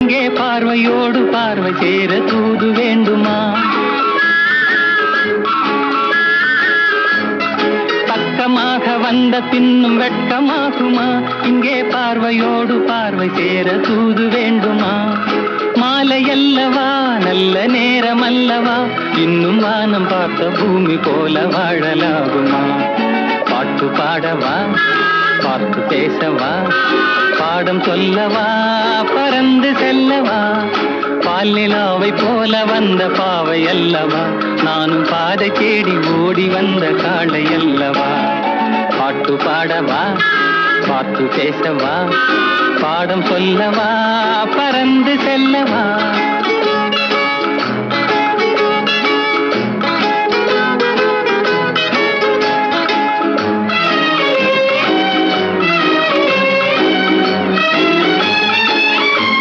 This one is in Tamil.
இங்கே பார்வையோடு பார்வை சேர தூது வேண்டுமா? பக்கமாக வந்த பின்னும் வெட்கமாகுமா? இங்கே பார்வையோடு பார்வை சேர தூது வேண்டுமா? மாலையல்லவா, நல்ல நேரம் அல்லவா, இன்னும் வானம் பார்த்த பூமி போல வாழலாகுமா? பாட்டு பாடவா, பார்த்து பேசவா, பாடம் சொல்லவா, பறந்து செல்லவா? பால் நிலாவை போல வந்த பாவை அல்லவா, நானும் பாதை தேடி ஓடி வந்த காளை அல்லவா? பாட்டு பாடவா, பார்த்து பேசவா, பாடம் சொல்லவா,